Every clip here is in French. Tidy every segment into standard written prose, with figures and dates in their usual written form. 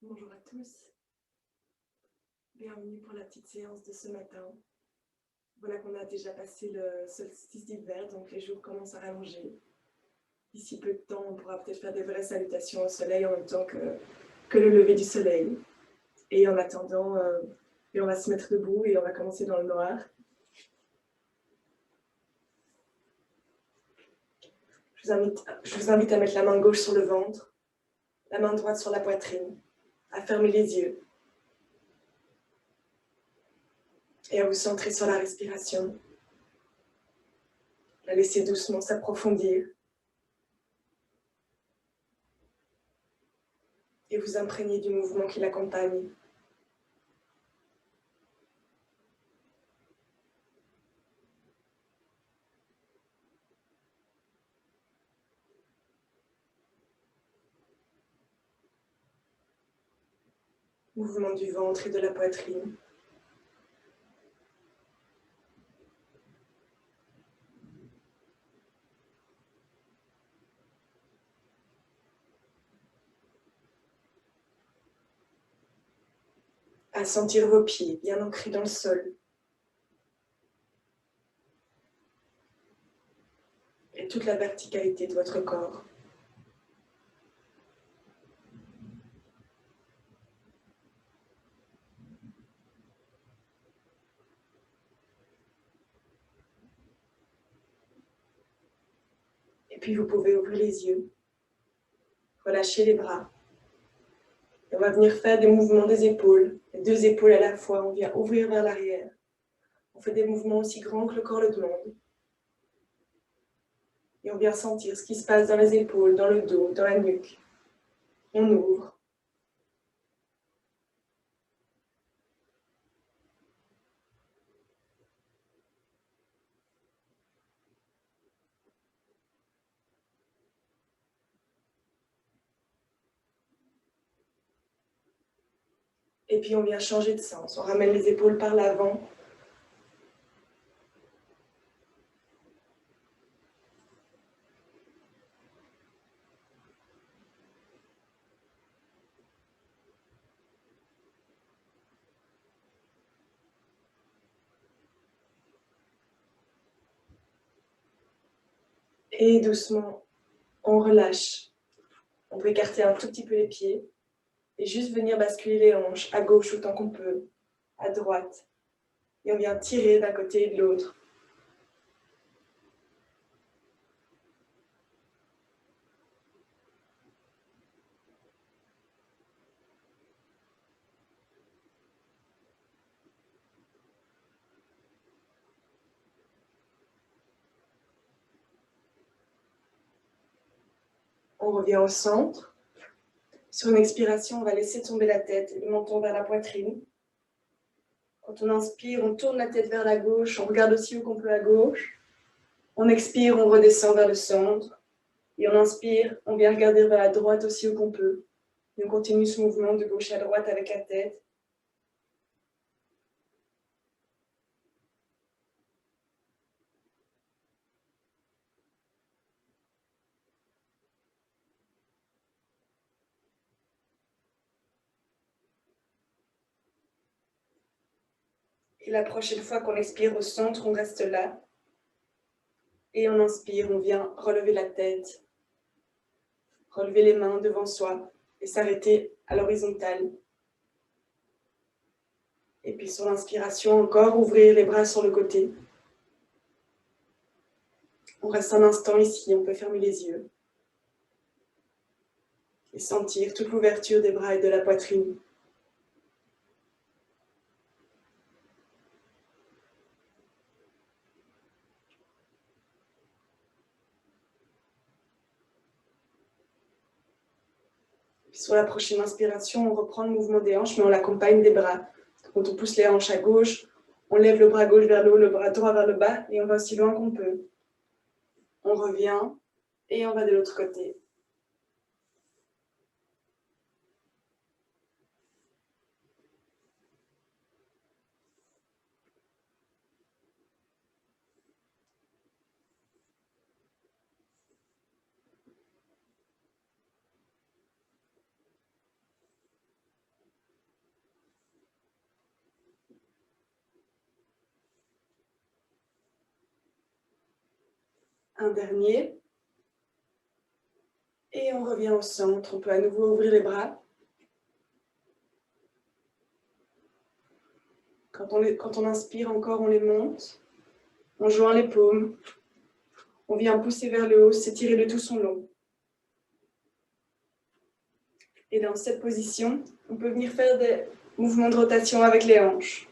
Bonjour à tous, bienvenue pour la petite séance de ce matin. Voilà qu'on a déjà passé le solstice d'hiver, donc les jours commencent à rallonger. D'ici peu de temps, on pourra peut-être faire des vraies salutations au soleil en même temps que le lever du soleil. Et en attendant, on va se mettre debout et on va commencer dans le noir. Je vous invite à mettre la main gauche sur le ventre, la main droite sur la poitrine, à fermer les yeux et à vous centrer sur la respiration. La laisser doucement s'approfondir et vous imprégner du mouvement qui l'accompagne. Mouvement du ventre et de la poitrine. À sentir vos pieds bien ancrés dans le sol. Et toute la verticalité de votre corps. Et puis vous pouvez ouvrir les yeux, relâcher les bras. Et on va venir faire des mouvements des épaules, les deux épaules à la fois. On vient ouvrir vers l'arrière. On fait des mouvements aussi grands que le corps le demande. Et on vient sentir ce qui se passe dans les épaules, dans le dos, dans la nuque. On ouvre. Et puis on vient changer de sens. On ramène les épaules par l'avant. Et doucement, on relâche. On peut écarter un tout petit peu les pieds. Et juste venir basculer les hanches à gauche autant qu'on peut, à droite. Et on vient tirer d'un côté et de l'autre. On revient au centre. Sur une expiration, on va laisser tomber la tête et le menton vers la poitrine. Quand on inspire, on tourne la tête vers la gauche, on regarde aussi où qu'on peut à gauche. On expire, on redescend vers le centre. Et on inspire, on vient regarder vers la droite aussi où qu'on peut. Et on continue ce mouvement de gauche à droite avec la tête. Et la prochaine fois qu'on expire au centre, on reste là. Et on inspire, on vient relever la tête, relever les mains devant soi et s'arrêter à l'horizontale. Et puis sur l'inspiration, encore ouvrir les bras sur le côté. On reste un instant ici, on peut fermer les yeux. Et sentir toute l'ouverture des bras et de la poitrine. Puis sur la prochaine inspiration, on reprend le mouvement des hanches, mais on l'accompagne des bras. Quand on pousse les hanches à gauche, on lève le bras gauche vers le haut, le bras droit vers le bas, et on va aussi loin qu'on peut. On revient, et on va de l'autre côté. Un dernier. Et on revient au centre. On peut à nouveau ouvrir les bras. Quand on inspire encore, on les monte. On joint les paumes. On vient pousser vers le haut, s'étirer de tout son long. Et dans cette position, on peut venir faire des mouvements de rotation avec les hanches.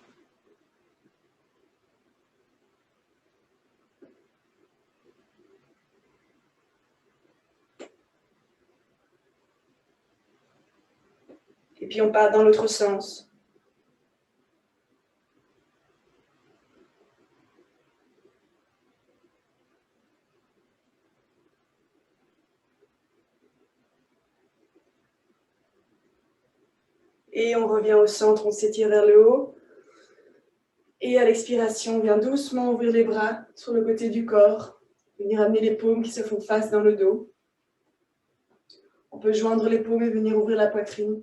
Et puis on part dans l'autre sens. Et on revient au centre, on s'étire vers le haut. Et à l'expiration, on vient doucement ouvrir les bras sur le côté du corps. Venir amener les paumes qui se font face dans le dos. On peut joindre les paumes et venir ouvrir la poitrine.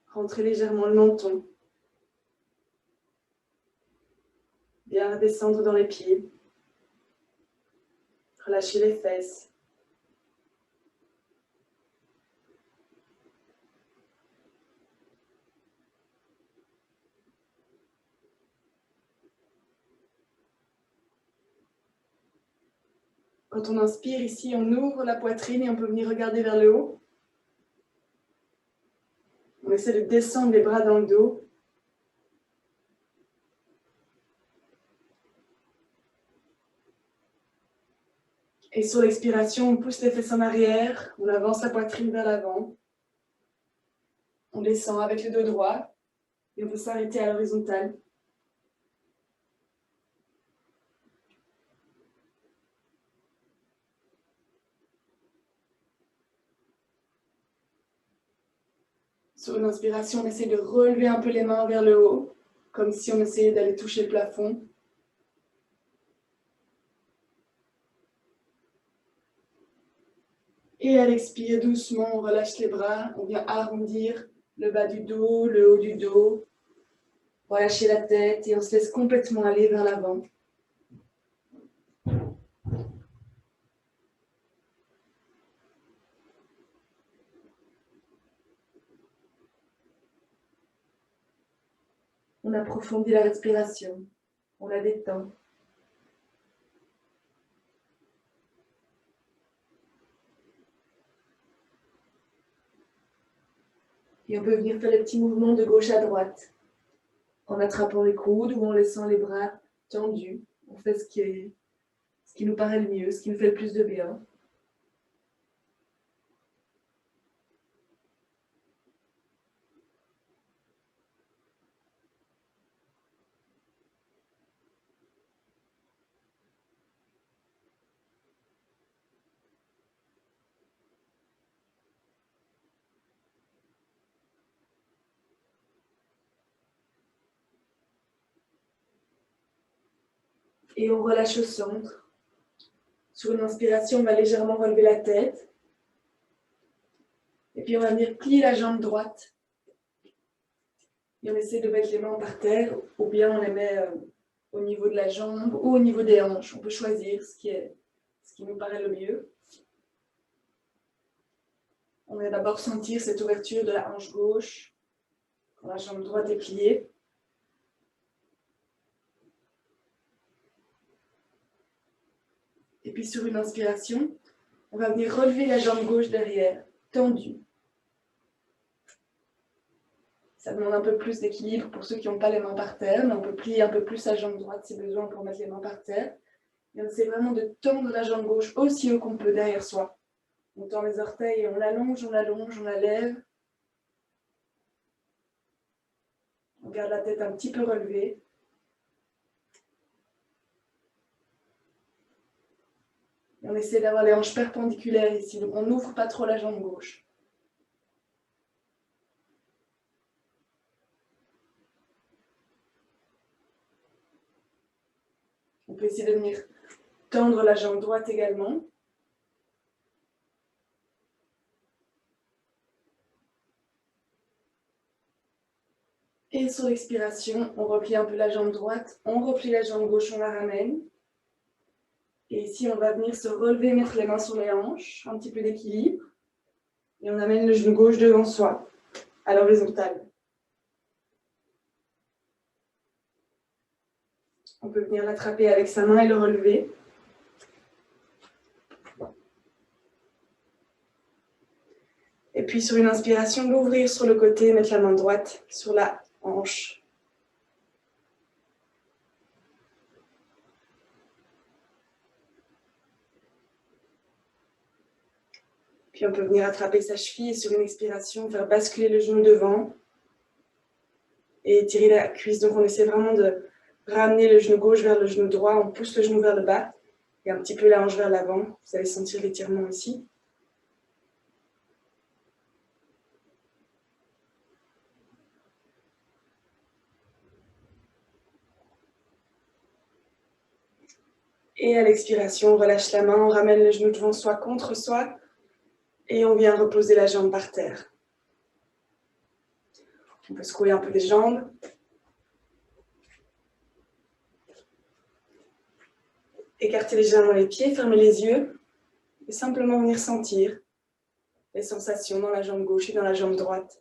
Rentrer légèrement le menton. Bien descendre dans les pieds. Relâcher les fesses. Quand on inspire ici, on ouvre la poitrine et on peut venir regarder vers le haut. On essaie de descendre les bras dans le dos. Et sur l'expiration, on pousse les fesses en arrière, on avance la poitrine vers l'avant. On descend avec le dos droit et on peut s'arrêter à l'horizontale. Sur une inspiration, on essaie de relever un peu les mains vers le haut, comme si on essayait d'aller toucher le plafond. Et à l'expire, doucement, on relâche les bras, on vient arrondir le bas du dos, le haut du dos. Relâcher la tête et on se laisse complètement aller vers l'avant. On approfondit la respiration, on la détend. Et on peut venir faire les petits mouvements de gauche à droite, en attrapant les coudes ou en laissant les bras tendus. On fait ce qui nous paraît le mieux, ce qui nous fait le plus de bien. Et on relâche au centre. Sur une inspiration, on va légèrement relever la tête. Et puis on va venir plier la jambe droite. Et on essaie de mettre les mains par terre, ou bien on les met au niveau de la jambe ou au niveau des hanches. On peut choisir ce qui nous paraît le mieux. On va d'abord sentir cette ouverture de la hanche gauche, quand la jambe droite est pliée. Et puis sur une inspiration, on va venir relever la jambe gauche derrière, tendue. Ça demande un peu plus d'équilibre pour ceux qui n'ont pas les mains par terre, mais on peut plier un peu plus la jambe droite si besoin pour mettre les mains par terre. Et on essaie vraiment de tendre la jambe gauche aussi haut qu'on peut derrière soi. On tend les orteils et on l'allonge, on la lève. On garde la tête un petit peu relevée. Et on essaie d'avoir les hanches perpendiculaires ici, donc on n'ouvre pas trop la jambe gauche. On peut essayer de venir tendre la jambe droite également. Et sur l'expiration, on replie un peu la jambe droite, on replie la jambe gauche, on la ramène. Et ici, on va venir se relever, mettre les mains sur les hanches, un petit peu d'équilibre. Et on amène le genou gauche devant soi, à l'horizontale. On peut venir l'attraper avec sa main et le relever. Et puis sur une inspiration, l'ouvrir sur le côté, mettre la main droite sur la hanche. Puis on peut venir attraper sa cheville et sur une expiration, faire basculer le genou devant et étirer la cuisse. Donc on essaie vraiment de ramener le genou gauche vers le genou droit, on pousse le genou vers le bas et un petit peu la hanche vers l'avant. Vous allez sentir l'étirement ici. Et à l'expiration, on relâche la main, on ramène le genou devant soi, contre soi et on vient reposer la jambe par terre. On peut secouer un peu les jambes. Écarter légèrement les pieds, fermer les yeux et simplement venir sentir les sensations dans la jambe gauche et dans la jambe droite.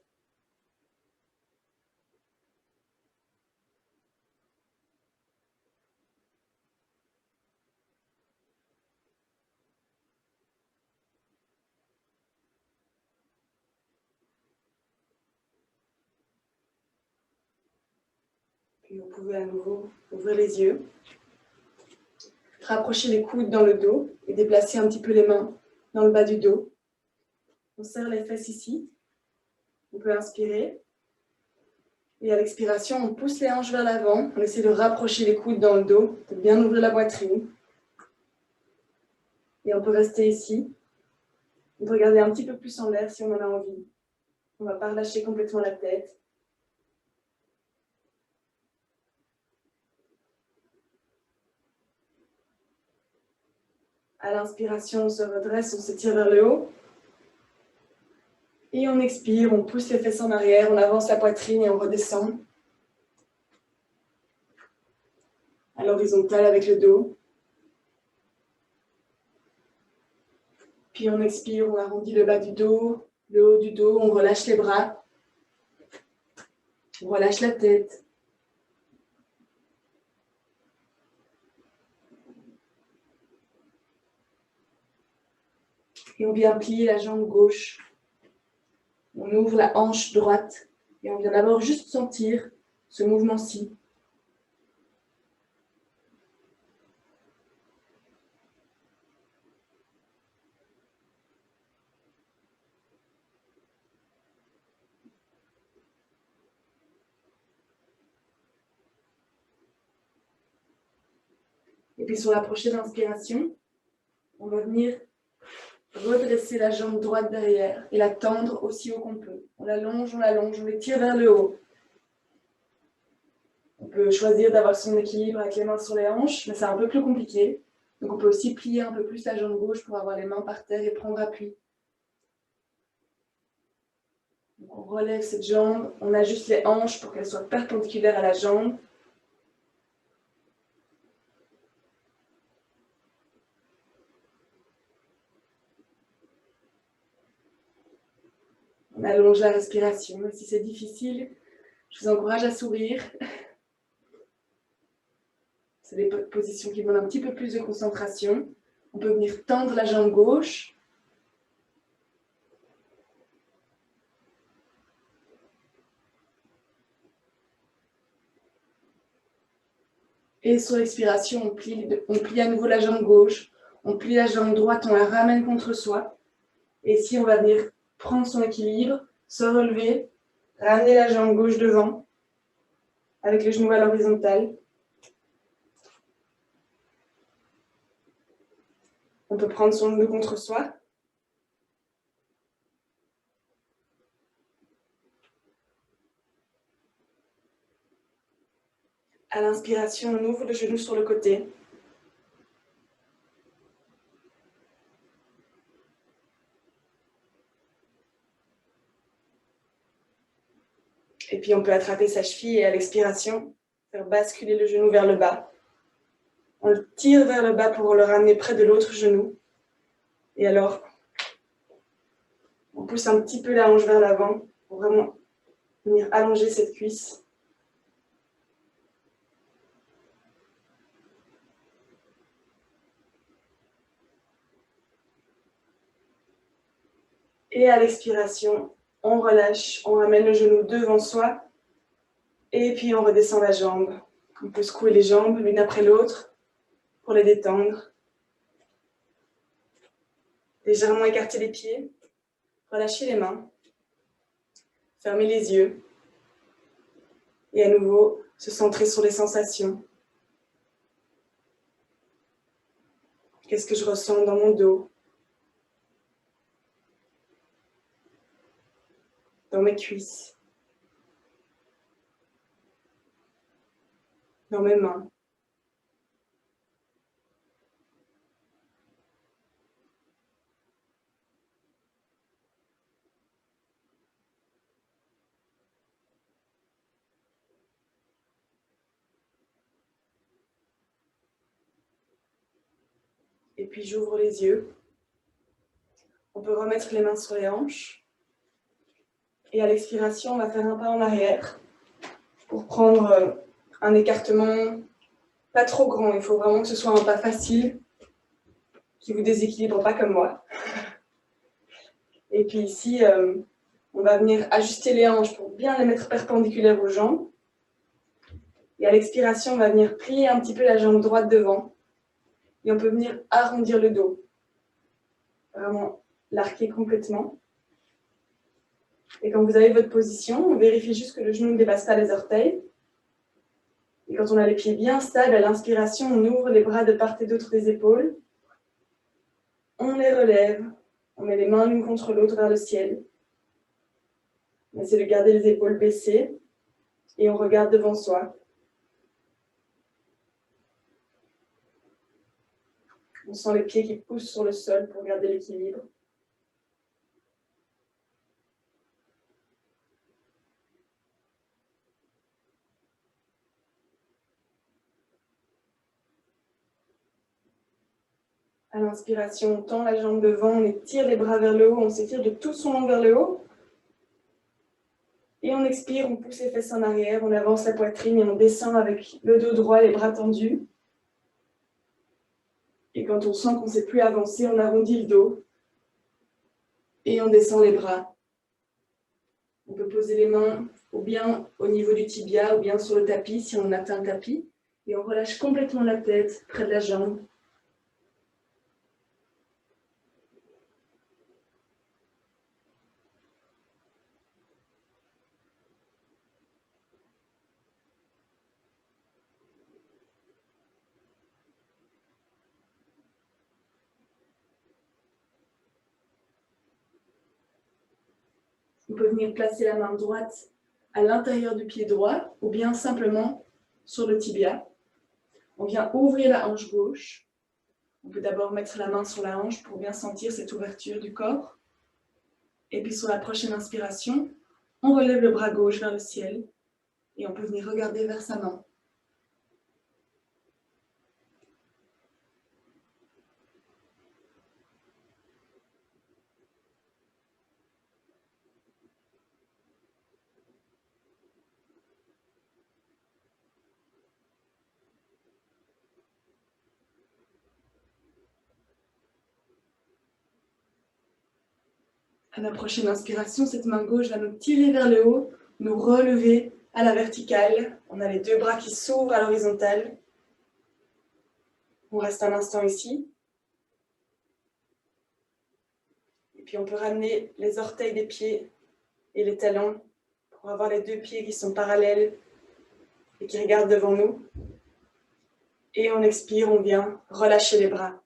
Puis vous pouvez à nouveau ouvrir les yeux, rapprocher les coudes dans le dos et déplacer un petit peu les mains dans le bas du dos. On serre les fesses ici. On peut inspirer. Et à l'expiration, on pousse les hanches vers l'avant. On essaie de rapprocher les coudes dans le dos, de bien ouvrir la poitrine. Et on peut rester ici. On peut regarder un petit peu plus en l'air si on en a envie. On ne va pas relâcher complètement la tête. À l'inspiration, on se redresse, on s'étire vers le haut. Et on expire, on pousse les fesses en arrière, on avance la poitrine et on redescend. À l'horizontale avec le dos. Puis on expire, on arrondit le bas du dos, le haut du dos, on relâche les bras. On relâche la tête. Et on vient plier la jambe gauche. On ouvre la hanche droite et on vient d'abord juste sentir ce mouvement-ci. Et puis sur la prochaine inspiration, on va venir redresser la jambe droite derrière et la tendre aussi haut qu'on peut. On l'allonge, on l'étire vers le haut. On peut choisir d'avoir son équilibre avec les mains sur les hanches, mais c'est un peu plus compliqué. Donc on peut aussi plier un peu plus la jambe gauche pour avoir les mains par terre et prendre appui. Donc on relève cette jambe, on ajuste les hanches pour qu'elles soient perpendiculaires à la jambe. On allonge la respiration. Même si c'est difficile, je vous encourage à sourire. C'est des positions qui demandent un petit peu plus de concentration. On peut venir tendre la jambe gauche. Et sur l'expiration, on plie à nouveau la jambe gauche. On plie la jambe droite, on la ramène contre soi. Et ici, on va venir prendre son équilibre, se relever, ramener la jambe gauche devant, avec le genou à l'horizontale. On peut prendre son genou contre soi. À l'inspiration, on ouvre le genou sur le côté. Et puis on peut attraper sa cheville et à l'expiration, faire basculer le genou vers le bas. On le tire vers le bas pour le ramener près de l'autre genou. Et alors, on pousse un petit peu la hanche vers l'avant pour vraiment venir allonger cette cuisse. Et à l'expiration, on relâche, on ramène le genou devant soi. Et puis on redescend la jambe. On peut secouer les jambes l'une après l'autre pour les détendre. Légèrement écarter les pieds. Relâcher les mains. Fermer les yeux. Et à nouveau, se centrer sur les sensations. Qu'est-ce que je ressens dans mon dos? Dans mes cuisses? Dans mes mains? Et puis j'ouvre les yeux. On peut remettre les mains sur les hanches. Et à l'expiration, on va faire un pas en arrière pour prendre un écartement pas trop grand. Il faut vraiment que ce soit un pas facile qui vous déséquilibre pas comme moi. Et puis ici, on va venir ajuster les hanches pour bien les mettre perpendiculaires aux jambes. Et à l'expiration, on va venir plier un petit peu la jambe droite devant. Et on peut venir arrondir le dos. Vraiment l'arquer complètement. Et quand vous avez votre position, on vérifie juste que le genou ne dépasse pas les orteils. Et quand on a les pieds bien stables, à l'inspiration, on ouvre les bras de part et d'autre des épaules. On les relève. On met les mains l'une contre l'autre vers le ciel. On essaie de garder les épaules baissées. Et on regarde devant soi. On sent les pieds qui poussent sur le sol pour garder l'équilibre. À l'inspiration, on tend la jambe devant, on étire les bras vers le haut, on s'étire de tout son long vers le haut. Et on expire, on pousse les fesses en arrière, on avance la poitrine et on descend avec le dos droit, les bras tendus. Et quand on sent qu'on ne sait plus avancer, on arrondit le dos. Et on descend les bras. On peut poser les mains ou bien au niveau du tibia ou bien sur le tapis si on atteint le tapis. Et on relâche complètement la tête près de la jambe. On peut venir placer la main droite à l'intérieur du pied droit ou bien simplement sur le tibia. On vient ouvrir la hanche gauche. On peut d'abord mettre la main sur la hanche pour bien sentir cette ouverture du corps. Et puis sur la prochaine inspiration, on relève le bras gauche vers le ciel et on peut venir regarder vers sa main. À la prochaine inspiration, cette main gauche va nous tirer vers le haut, nous relever à la verticale. On a les deux bras qui s'ouvrent à l'horizontale. On reste un instant ici. Et puis on peut ramener les orteils des pieds et les talons pour avoir les deux pieds qui sont parallèles et qui regardent devant nous. Et on expire, on vient relâcher les bras.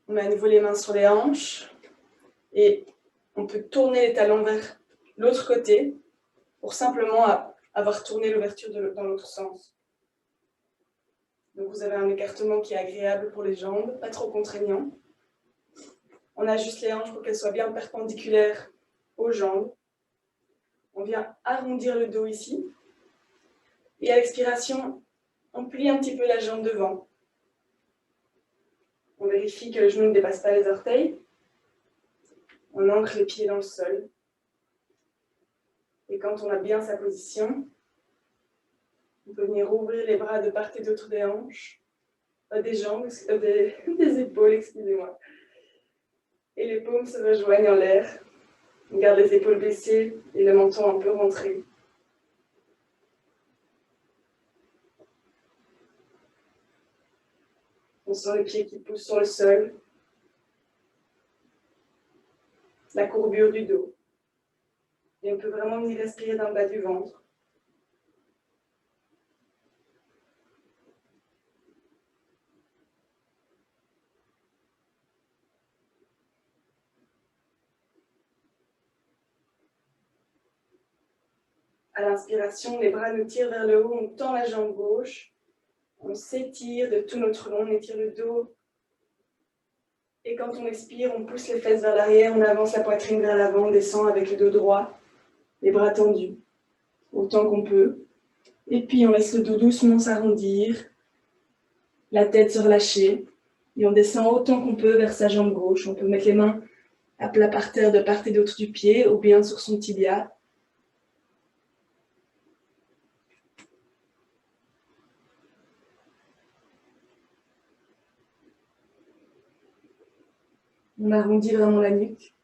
On met à nouveau les mains sur les hanches et on peut tourner les talons vers l'autre côté pour simplement avoir tourné l'ouverture dans l'autre sens. Donc vous avez un écartement qui est agréable pour les jambes, pas trop contraignant. On ajuste les hanches pour qu'elles soient bien perpendiculaires aux jambes. On vient arrondir le dos ici. Et à l'expiration, on plie un petit peu la jambe devant. On vérifie que le genou ne dépasse pas les orteils. On ancre les pieds dans le sol. Et quand on a bien sa position, on peut venir ouvrir les bras de part et d'autre des hanches, des jambes, des épaules, excusez-moi. Et les paumes se rejoignent en l'air. On garde les épaules baissées et le menton un peu rentré. On sent les pieds qui poussent sur le sol. La courbure du dos. Et on peut vraiment venir respirer dans le bas du ventre. À l'inspiration, les bras nous tirent vers le haut, on tend la jambe gauche, on s'étire de tout notre long, on étire le dos. Et quand on expire, on pousse les fesses vers l'arrière, on avance la poitrine vers l'avant, on descend avec le dos droit, les bras tendus, autant qu'on peut. Et puis on laisse le dos doucement s'arrondir, la tête se relâcher, et on descend autant qu'on peut vers sa jambe gauche. On peut mettre les mains à plat par terre de part et d'autre du pied, ou bien sur son tibia. On arrondit vraiment la nuque.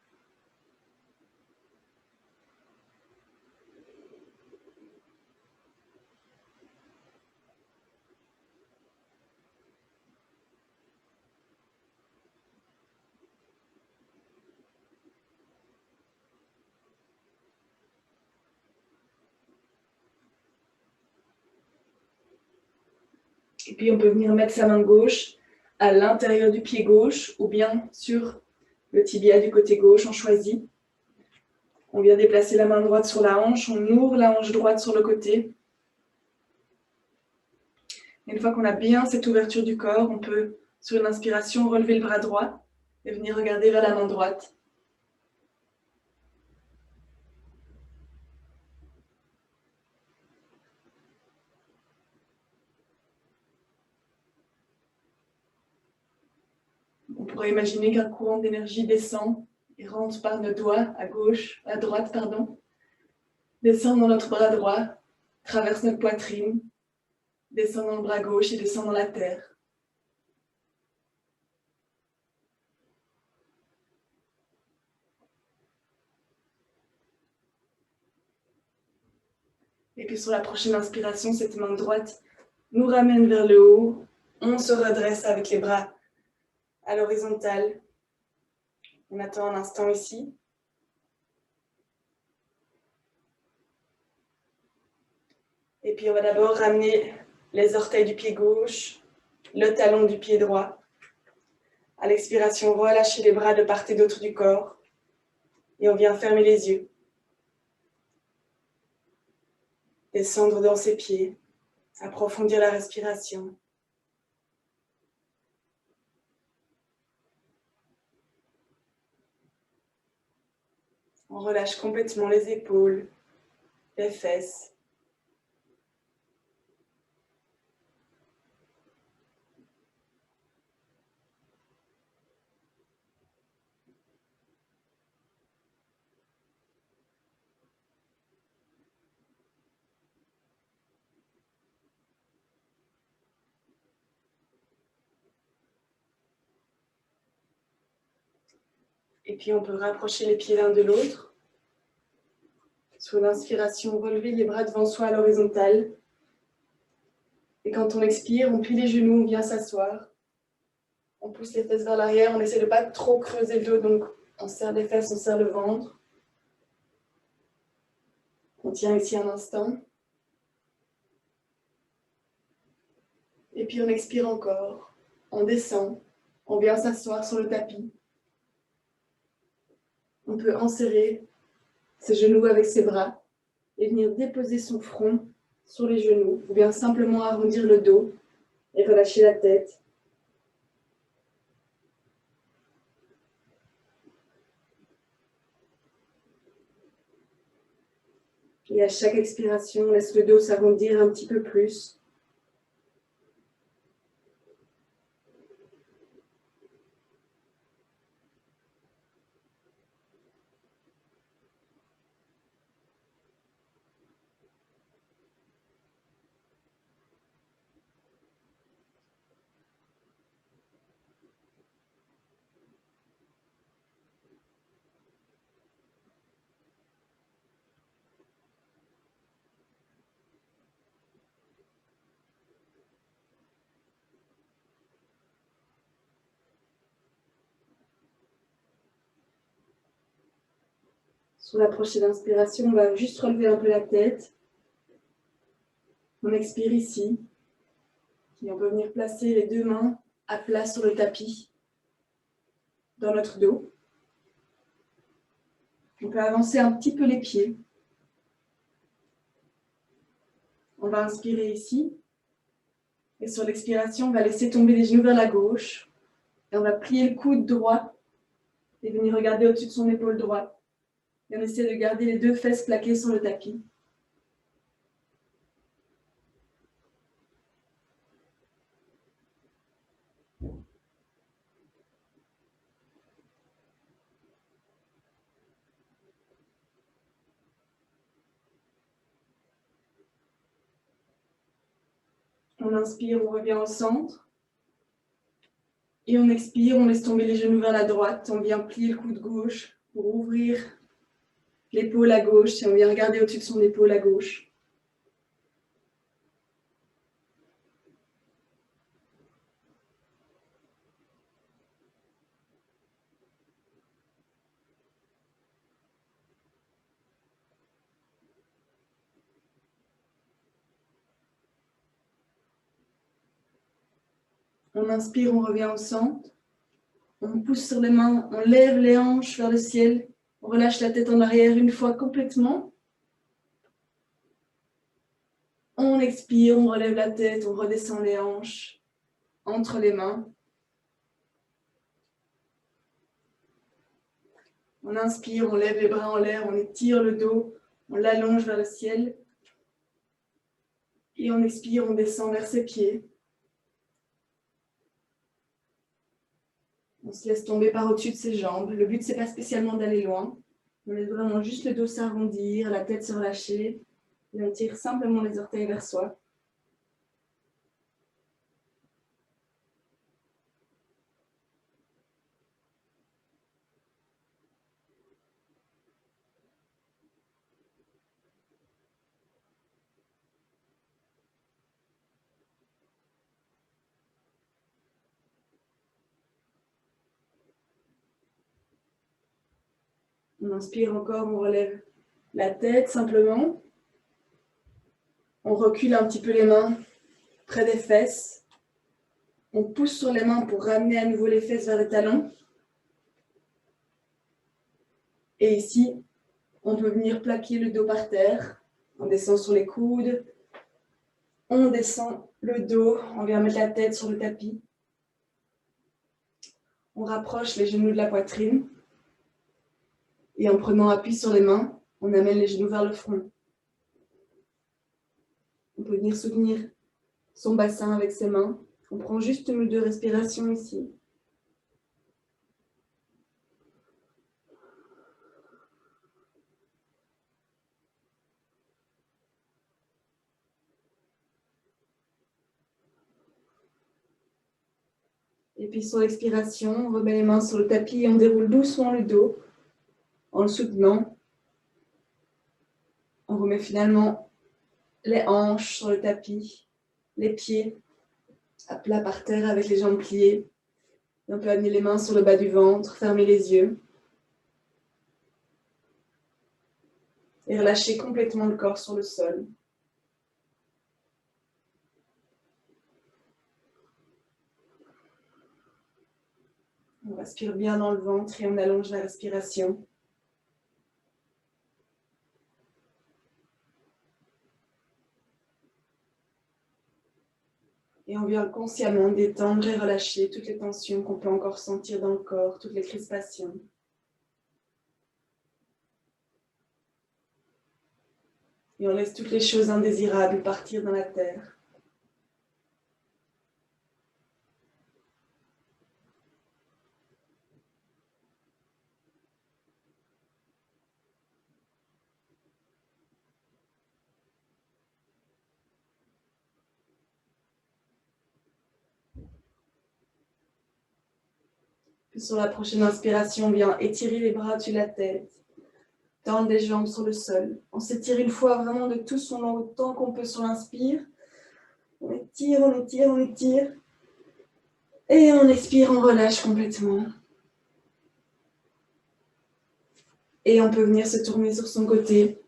Et puis on peut venir mettre sa main gauche à l'intérieur du pied gauche ou bien sur le tibia du côté gauche, on choisit. On vient déplacer la main droite sur la hanche, on ouvre la hanche droite sur le côté. Et une fois qu'on a bien cette ouverture du corps, on peut, sur une inspiration, relever le bras droit et venir regarder vers la main droite. On pourrait imaginer qu'un courant d'énergie descend et rentre par nos doigts à gauche, à droite, pardon, descend dans notre bras droit, traverse notre poitrine, descend dans le bras gauche et descend dans la terre. Et puis sur la prochaine inspiration, cette main droite nous ramène vers le haut. On se redresse avec les bras à l'horizontale. On attend un instant ici. Et puis on va d'abord ramener les orteils du pied gauche, le talon du pied droit. À l'expiration, relâchez les bras de part et d'autre du corps. Et on vient fermer les yeux. Descendre dans ses pieds. Approfondir la respiration. On relâche complètement les épaules, les fesses. Et puis on peut rapprocher les pieds l'un de l'autre. Sur l'inspiration, relever les bras devant soi à l'horizontale. Et quand on expire, on plie les genoux, on vient s'asseoir. On pousse les fesses vers l'arrière, on essaie de ne pas trop creuser le dos, donc on serre les fesses, on serre le ventre. On tient ici un instant. Et puis on expire encore. On descend, on vient s'asseoir sur le tapis. On peut enserrer ses genoux avec ses bras et venir déposer son front sur les genoux, ou bien simplement arrondir le dos et relâcher la tête. Et à chaque expiration, laisse le dos s'arrondir un petit peu plus. Sur la prochaine inspiration, on va juste relever un peu la tête. On expire ici. Et on peut venir placer les deux mains à plat sur le tapis, dans notre dos. On peut avancer un petit peu les pieds. On va inspirer ici. Et sur l'expiration, on va laisser tomber les genoux vers la gauche. Et on va plier le coude droit et venir regarder au-dessus de son épaule droite. Et on essaie de garder les deux fesses plaquées sur le tapis. On inspire, on revient au centre. Et on expire, on laisse tomber les genoux vers la droite. On vient plier le coude gauche pour ouvrir l'épaule à gauche. Et on vient regarder au-dessus de son épaule à gauche. On inspire, on revient au centre. On pousse sur les mains, on lève les hanches vers le ciel. On relâche la tête en arrière une fois complètement. On expire, on relève la tête, on redescend les hanches entre les mains. On inspire, on lève les bras en l'air, on étire le dos, on l'allonge vers le ciel. Et on expire, on descend vers ses pieds. On se laisse tomber par au-dessus de ses jambes. Le but, c'est pas spécialement d'aller loin. On laisse vraiment juste le dos s'arrondir, la tête se relâcher. Et on tire simplement les orteils vers soi. On inspire encore, on relève la tête simplement. On recule un petit peu les mains près des fesses. On pousse sur les mains pour ramener à nouveau les fesses vers les talons. Et ici, on peut venir plaquer le dos par terre. On descend sur les coudes. On descend le dos. On vient mettre la tête sur le tapis. On rapproche les genoux de la poitrine. Et en prenant appui sur les mains, on amène les genoux vers le front. On peut venir soutenir son bassin avec ses mains. On prend juste une ou deux respirations ici. Et puis sur l'expiration, on remet les mains sur le tapis et on déroule doucement le dos en le soutenant. On remet finalement les hanches sur le tapis, les pieds à plat par terre avec les jambes pliées. Et on peut amener les mains sur le bas du ventre, fermer les yeux. Et relâcher complètement le corps sur le sol. On respire bien dans le ventre et on allonge la respiration. Et on vient consciemment détendre et relâcher toutes les tensions qu'on peut encore sentir dans le corps, toutes les crispations. Et on laisse toutes les choses indésirables partir dans la terre. Puis sur la prochaine inspiration, on vient étirer les bras au-dessus de la tête. Tendre les jambes sur le sol. On s'étire une fois vraiment de tout son long autant qu'on peut sur l'inspire. On étire, on étire, on étire. Et on expire, on relâche complètement. Et on peut venir se tourner sur son côté.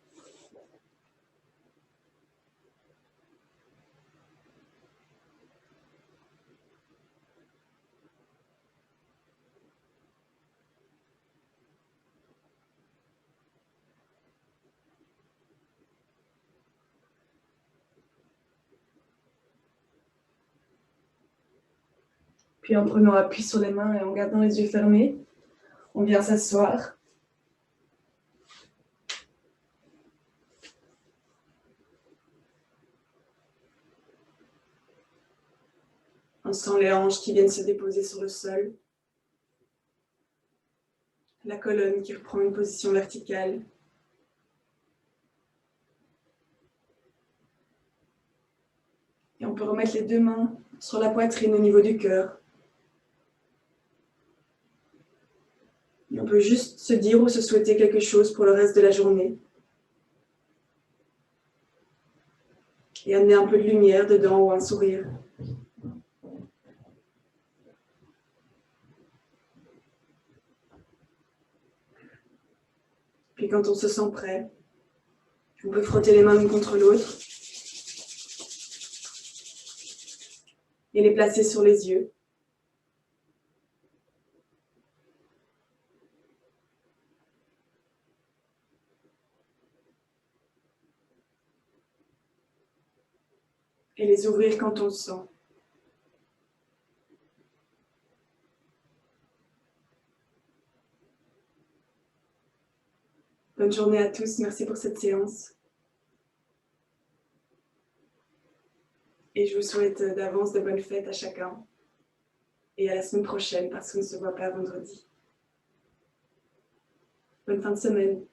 Puis en prenant appui sur les mains et en gardant les yeux fermés, on vient s'asseoir. On sent les hanches qui viennent se déposer sur le sol. La colonne qui reprend une position verticale. Et on peut remettre les deux mains sur la poitrine au niveau du cœur. Et on peut juste se dire ou se souhaiter quelque chose pour le reste de la journée. Et amener un peu de lumière dedans ou un sourire. Puis quand on se sent prêt, on peut frotter les mains l'une contre l'autre et les placer sur les yeux. Et les ouvrir quand on le sent. Bonne journée à tous, merci pour cette séance. Et je vous souhaite d'avance de bonnes fêtes à chacun. Et à la semaine prochaine, parce qu'on ne se voit pas vendredi. Bonne fin de semaine.